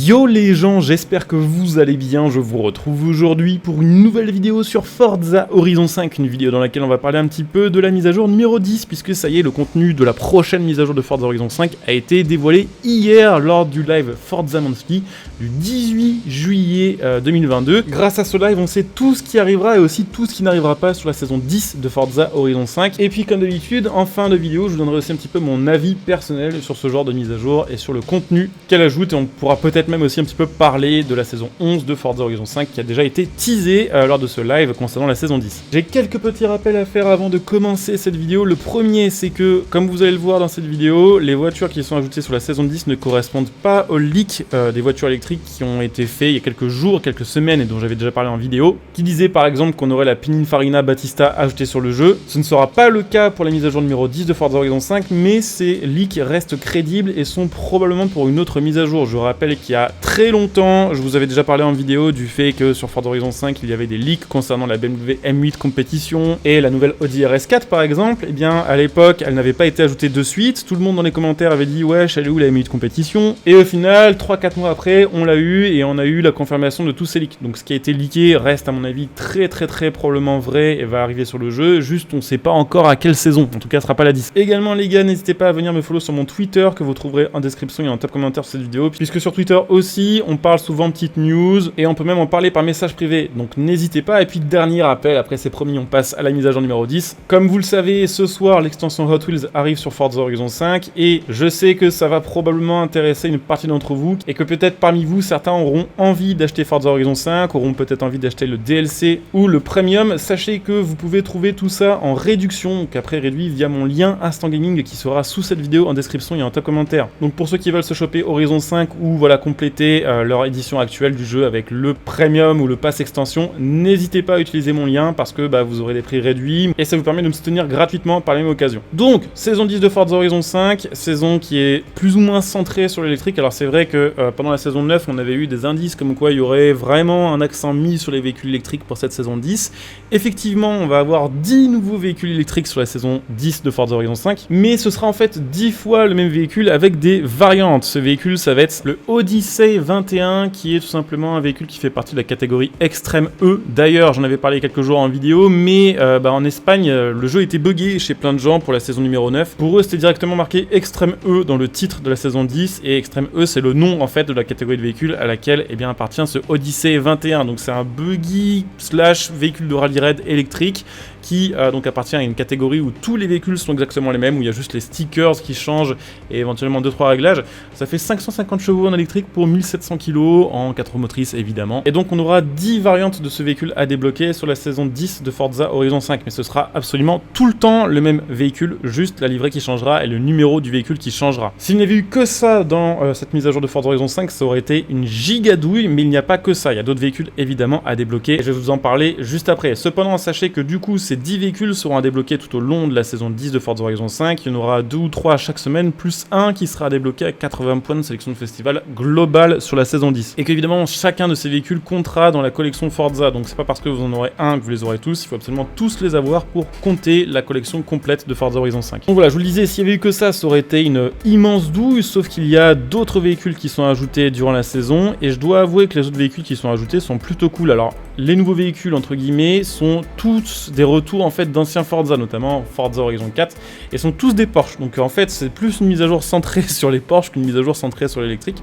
Yo les gens, j'espère que vous allez bien, je vous retrouve aujourd'hui pour une nouvelle vidéo sur Forza Horizon 5, une vidéo dans laquelle on va parler un petit peu de la mise à jour numéro 10, puisque ça y est, le contenu de la prochaine mise à jour de Forza Horizon 5 a été dévoilé hier lors du live Forza Monthly du 18 juillet 2022. Grâce à ce live, on sait tout ce qui arrivera et aussi tout ce qui n'arrivera pas sur la saison 10 de Forza Horizon 5. Et puis comme d'habitude, en fin de vidéo, je vous donnerai aussi un petit peu mon avis personnel sur ce genre de mise à jour et sur le contenu qu'elle ajoute, et on pourra peut-être même aussi un petit peu parler de la saison 11 de Forza Horizon 5 qui a déjà été teasée lors de ce live concernant la saison 10. J'ai quelques petits rappels à faire avant de commencer cette vidéo. Le premier, c'est que, comme vous allez le voir dans cette vidéo, les voitures qui sont ajoutées sur la saison 10 ne correspondent pas au leak des voitures électriques qui ont été faits il y a quelques jours, quelques semaines, et dont j'avais déjà parlé en vidéo, qui disait par exemple qu'on aurait la Pininfarina Battista ajoutée sur le jeu. Ce ne sera pas le cas pour la mise à jour numéro 10 de Forza Horizon 5, mais ces leaks restent crédibles et sont probablement pour une autre mise à jour. Je rappelle qu'il y a très longtemps, je vous avais déjà parlé en vidéo du fait que sur Forza Horizon 5 il y avait des leaks concernant la BMW M8 Competition et la nouvelle Audi RS4 par exemple. Et bien à l'époque elle n'avait pas été ajoutée de suite, tout le monde dans les commentaires avait dit wesh, elle est où la M8 Competition, et au final 3-4 mois après on l'a eu et on a eu la confirmation de tous ces leaks. Donc ce qui a été leaké reste à mon avis très probablement vrai et va arriver sur le jeu, juste on sait pas encore à quelle saison, en tout cas ce sera pas la 10. Également les gars, n'hésitez pas à venir me follow sur mon Twitter que vous trouverez en description et en top commentaire sur cette vidéo, puisque sur Twitter aussi on parle souvent petites news et on peut même en parler par message privé, donc n'hésitez pas. Et puis dernier rappel, après c'est promis, on passe à la mise à jour numéro 10. Comme vous le savez, ce soir l'extension Hot Wheels arrive sur Forza Horizon 5 et je sais que ça va probablement intéresser une partie d'entre vous et que peut-être parmi vous certains auront envie d'acheter Forza Horizon 5, auront peut-être envie d'acheter le DLC ou le Premium. Sachez que vous pouvez trouver tout ça en réduction, donc après réduit via mon lien Instant Gaming qui sera sous cette vidéo en description et en top commentaire. Donc pour ceux qui veulent se choper Horizon 5 ou voilà compléter leur édition actuelle du jeu avec le Premium ou le Pass Extension, n'hésitez pas à utiliser mon lien parce que vous aurez des prix réduits et ça vous permet de me soutenir gratuitement par la même occasion. Donc saison 10 de Forza Horizon 5, saison qui est plus ou moins centrée sur l'électrique. Alors c'est vrai que pendant la saison 9 on avait eu des indices comme quoi il y aurait vraiment un accent mis sur les véhicules électriques pour cette saison 10. Effectivement on va avoir 10 nouveaux véhicules électriques sur la saison 10 de Forza Horizon 5, mais ce sera en fait 10 fois le même véhicule avec des variantes. Ce véhicule ça va être le Odyssey 21 qui est tout simplement un véhicule qui fait partie de la catégorie Extreme E. D'ailleurs j'en avais parlé il y a quelques jours en vidéo, mais en Espagne le jeu était buggé chez plein de gens pour la saison numéro 9. Pour eux c'était directement marqué Extreme E dans le titre de la saison 10 et Extreme E c'est le nom en fait de la catégorie de véhicule à laquelle appartient ce Odyssey 21. Donc c'est un buggy / véhicule de rallye raid électrique qui donc appartient à une catégorie où tous les véhicules sont exactement les mêmes, où il y a juste les stickers qui changent et éventuellement 2-3 réglages. Ça fait 550 chevaux en électrique pour 1700 kg en 4 roues motrices évidemment. Et donc on aura 10 variantes de ce véhicule à débloquer sur la saison 10 de Forza Horizon 5, mais ce sera absolument tout le temps le même véhicule, juste la livrée qui changera et le numéro du véhicule qui changera. S'il n'y avait eu que ça dans cette mise à jour de Forza Horizon 5, ça aurait été une gigadouille, mais il n'y a pas que ça, il y a d'autres véhicules évidemment à débloquer et je vais vous en parler juste après. Cependant sachez que du coup ces 10 véhicules seront à débloquer tout au long de la saison 10 de Forza Horizon 5. Il y en aura 2 ou 3 chaque semaine, plus un qui sera débloqué à 80 points de sélection de festival global sur la saison 10. Et qu'évidemment, chacun de ces véhicules comptera dans la collection Forza. Donc c'est pas parce que vous en aurez un que vous les aurez tous, il faut absolument tous les avoir pour compter la collection complète de Forza Horizon 5. Donc voilà, je vous le disais, s'il y avait eu que ça aurait été une immense douille, sauf qu'il y a d'autres véhicules qui sont ajoutés durant la saison, et je dois avouer que les autres véhicules qui sont ajoutés sont plutôt cool. Alors, les nouveaux véhicules, entre guillemets, sont tous des retours en fait d'anciens Forza, notamment Forza Horizon 4, et sont tous des Porsche. Donc en fait c'est plus une mise à jour centrée sur les Porsche qu'une mise à jour centrée sur l'électrique.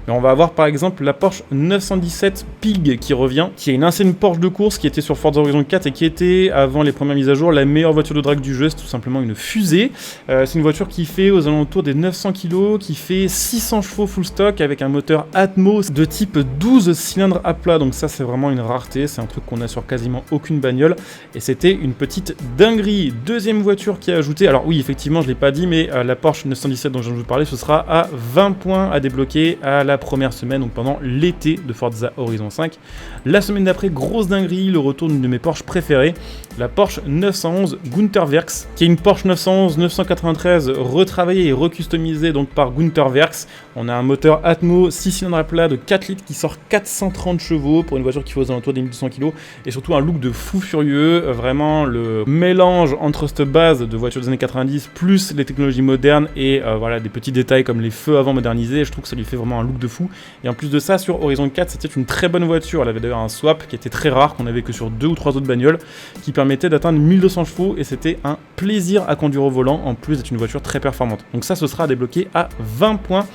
Mais on va avoir par exemple la Porsche 917 Pig qui revient, qui est une ancienne Porsche de course qui était sur Forza Horizon 4 et qui était avant les premières mises à jour la meilleure voiture de drag du jeu. C'est tout simplement une fusée. C'est une voiture qui fait aux alentours des 900 kg, qui fait 600 chevaux full stock avec un moteur Atmos de type 12 cylindres à plat. Donc ça c'est vraiment une rareté, c'est un truc qu'on a sur quasiment aucune bagnole et c'était une petite dinguerie. Deuxième voiture qui est ajoutée, alors oui effectivement je l'ai pas dit, mais la Porsche 917 dont je viens de vous parler, ce sera à 20 points à débloquer à la première semaine, donc pendant l'été de Forza Horizon 5. La semaine d'après, grosse dinguerie, le retour d'une de mes Porsche préférées, la Porsche 911 Gunther Werks, qui est une Porsche 911 993 retravaillée et recustomisée donc par Gunther Werks. On a un moteur Atmo 6 cylindres à plat de 4 litres qui sort 430 chevaux pour une voiture qui fait aux alentours des 1200 kg, et surtout un look de fou furieux, vraiment le mélange entre cette base de voitures des années 90 plus les technologies modernes et voilà des petits détails comme les feux avant modernisés, je trouve que ça lui fait vraiment un look de fou. Et en plus de ça, sur Horizon 4, c'était une très bonne voiture, elle avait d'ailleurs un swap qui était très rare, qu'on avait que sur 2 ou 3 autres bagnoles, qui permettait d'atteindre 1200 chevaux, et c'était un plaisir à conduire au volant, en plus d'être une voiture très performante. Donc ça, ce sera à débloquer à 20 points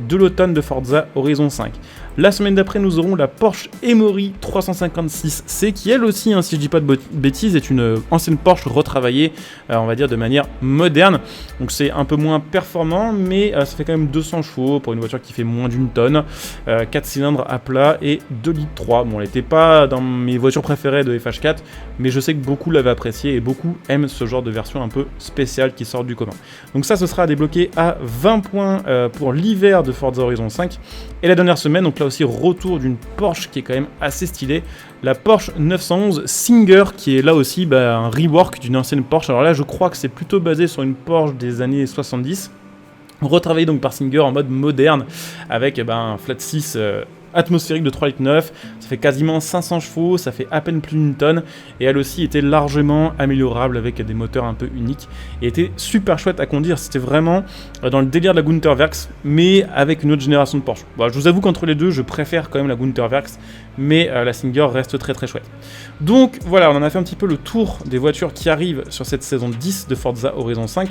de l'automne de Forza Horizon 5. La semaine d'après, nous aurons la Porsche Emory 356C, qui elle aussi, hein, si je dis pas de bêtises, est une ancienne Porsche retravaillée, on va dire de manière moderne. Donc c'est un peu moins performant, mais ça fait quand même 200 chevaux pour une voiture qui fait moins d'une tonne, 4 cylindres à plat et 2 litres 3. Bon, elle n'était pas dans mes voitures préférées de FH4, mais je sais que beaucoup l'avaient apprécié et beaucoup aiment ce genre de version un peu spéciale qui sort du commun. Donc ça, ce sera à débloquer à 20 points pour l'hiver de Forza Horizon 5. Et la dernière semaine, donc là aussi retour d'une Porsche qui est quand même assez stylée, la Porsche 911 Singer, qui est là aussi un rework d'une ancienne Porsche. Alors là, je crois que c'est plutôt basé sur une Porsche des années 70, retravaillée donc par Singer en mode moderne, avec un flat 6 atmosphérique de 3,9 litres, ça fait quasiment 500 chevaux, ça fait à peine plus d'une tonne, et elle aussi était largement améliorable avec des moteurs un peu uniques, et était super chouette à conduire. C'était vraiment dans le délire de la Gunther Werks, mais avec une autre génération de Porsche. Bon, je vous avoue qu'entre les deux, je préfère quand même la Gunther Werks, mais la Singer reste très très chouette. Donc voilà, on en a fait un petit peu le tour des voitures qui arrivent sur cette saison 10 de Forza Horizon 5.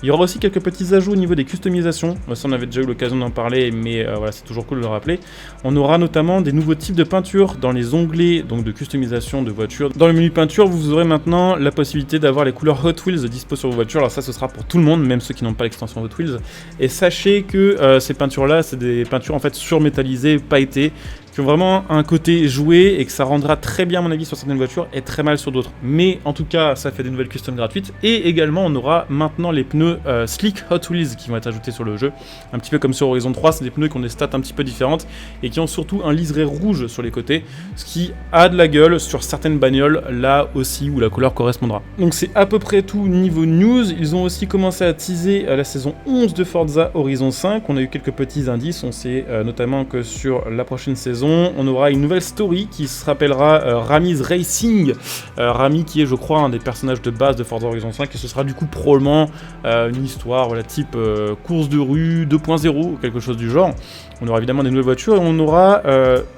Il y aura aussi quelques petits ajouts au niveau des customisations, ça on avait déjà eu l'occasion d'en parler, mais voilà, c'est toujours cool de le rappeler. On aura notamment des nouveaux types de peinture dans les onglets donc de customisation de voitures. Dans le menu peinture, vous aurez maintenant la possibilité d'avoir les couleurs Hot Wheels dispo sur vos voitures. Alors ça, ce sera pour tout le monde, même ceux qui n'ont pas l'extension Hot Wheels. Et sachez que ces peintures-là, c'est des peintures en fait surmétallisées, pailletées, qui ont vraiment un côté joué et que ça rendra très bien à mon avis sur certaines voitures et très mal sur d'autres. Mais en tout cas, ça fait des nouvelles customs gratuites. Et également, on aura maintenant les pneus Slick Hot Wheels qui vont être ajoutés sur le jeu. Un petit peu comme sur Horizon 3, c'est des pneus qui ont des stats un petit peu différentes et qui ont surtout un liseré rouge sur les côtés, ce qui a de la gueule sur certaines bagnoles, là aussi où la couleur correspondra. Donc c'est à peu près tout niveau news. Ils ont aussi commencé à teaser la saison 11 de Forza Horizon 5. On a eu quelques petits indices, on sait notamment que sur la prochaine saison, on aura une nouvelle story qui se rappellera Rami's Racing. Rami qui est, je crois, un des personnages de base de Forza Horizon 5, et ce sera du coup probablement une histoire type course de rue 2.0 ou quelque chose du genre. On aura évidemment des nouvelles voitures et on aura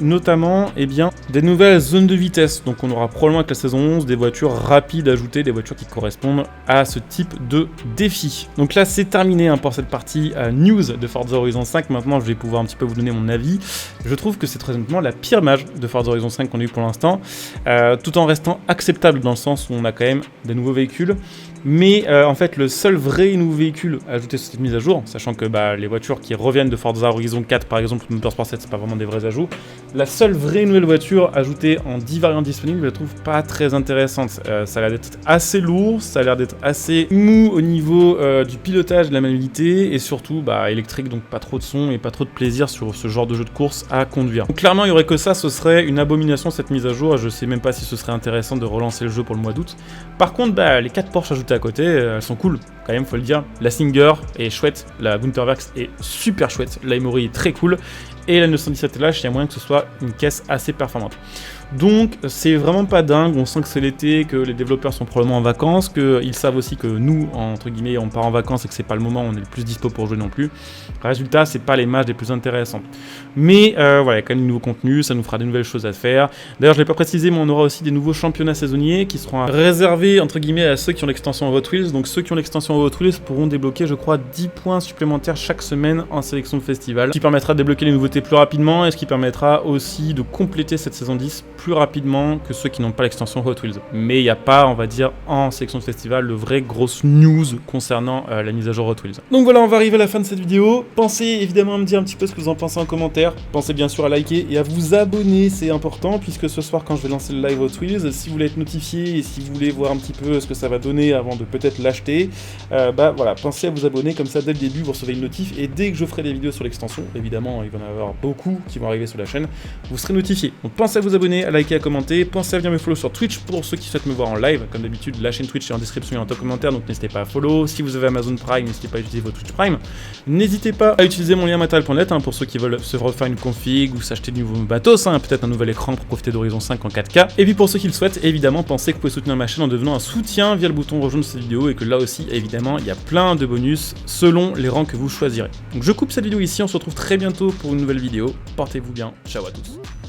notamment des nouvelles zones de vitesse. Donc on aura probablement avec la saison 11 des voitures rapides ajoutées, des voitures qui correspondent à ce type de défi. Donc là c'est terminé pour cette partie news de Forza Horizon 5. Maintenant je vais pouvoir un petit peu vous donner mon avis. Je trouve que c'est très honnêtement la pire mage de Forza Horizon 5 qu'on a eu pour l'instant, tout en restant acceptable dans le sens où on a quand même des nouveaux véhicules. Mais en fait le seul vrai nouveau véhicule ajouté sur cette mise à jour, sachant que les voitures qui reviennent de Forza Horizon 4 par exemple ou Motorsport 7, c'est pas vraiment des vrais ajouts, la seule vraie nouvelle voiture ajoutée en 10 variantes disponibles, je la trouve pas très intéressante. Ça a l'air d'être assez lourd, ça a l'air d'être assez mou au niveau du pilotage, de la maniabilité, et surtout électrique, donc pas trop de son et pas trop de plaisir sur ce genre de jeu de course à conduire. Donc clairement il y aurait que ça, ce serait une abomination cette mise à jour. Je sais même pas si ce serait intéressant de relancer le jeu pour le mois d'août. Par contre les 4 Porsche ajoutées à côté, elles sont cool quand même, faut le dire. La Singer est chouette, la Gunther Werks est super chouette, la Emory est très cool, et la 917LH, il y a moyen que ce soit une caisse assez performante. Donc c'est vraiment pas dingue, on sent que c'est l'été, que les développeurs sont probablement en vacances, qu'ils savent aussi que nous, entre guillemets, on part en vacances et que c'est pas le moment où on est le plus dispo pour jouer non plus. Résultat, c'est pas les matchs les plus intéressants. Mais voilà, il y a quand même du nouveau contenu, ça nous fera des nouvelles choses à faire. D'ailleurs, je l'ai pas précisé, mais on aura aussi des nouveaux championnats saisonniers qui seront réservés, entre guillemets, à ceux qui ont l'extension Hot Wheels. Donc ceux qui ont l'extension Hot Wheels pourront débloquer, je crois, 10 points supplémentaires chaque semaine en sélection de festival, ce qui permettra de débloquer les nouveautés plus rapidement et ce qui permettra aussi de compléter cette saison 10 plus rapidement que ceux qui n'ont pas l'extension Hot Wheels. Mais il n'y a pas, on va dire, en sélection de festival, le vrai grosse news concernant la mise à jour Hot Wheels. Donc voilà, on va arriver à la fin de cette vidéo. Pensez évidemment à me dire un petit peu ce que vous en pensez en commentaire. Pensez bien sûr à liker et à vous abonner, c'est important, puisque ce soir quand je vais lancer le live Hot Wheels, si vous voulez être notifié et si vous voulez voir un petit peu ce que ça va donner avant de peut-être l'acheter, voilà, pensez à vous abonner, comme ça dès le début vous recevez une notif, et dès que je ferai des vidéos sur l'extension, évidemment il va y en avoir avoir beaucoup qui vont arriver sur la chaîne, vous serez notifié. Donc pensez à vous abonner, à liker, à commenter, pensez à venir me follow sur Twitch pour ceux qui souhaitent me voir en live. Comme d'habitude, la chaîne Twitch est en description et en top commentaire, donc n'hésitez pas à follow. Si vous avez Amazon Prime, n'hésitez pas à utiliser votre Twitch Prime. N'hésitez pas à utiliser mon lien matériel.net pour ceux qui veulent se refaire une config ou s'acheter du nouveau matos, peut-être un nouvel écran pour profiter d'Horizon 5 en 4K. Et puis pour ceux qui le souhaitent, évidemment, pensez que vous pouvez soutenir ma chaîne en devenant un soutien via le bouton rejoindre cette vidéo et que là aussi, évidemment, il y a plein de bonus selon les rangs que vous choisirez. Donc je coupe cette vidéo ici, on se retrouve très bientôt pour une nouvelle vidéo. Portez-vous bien, ciao à tous.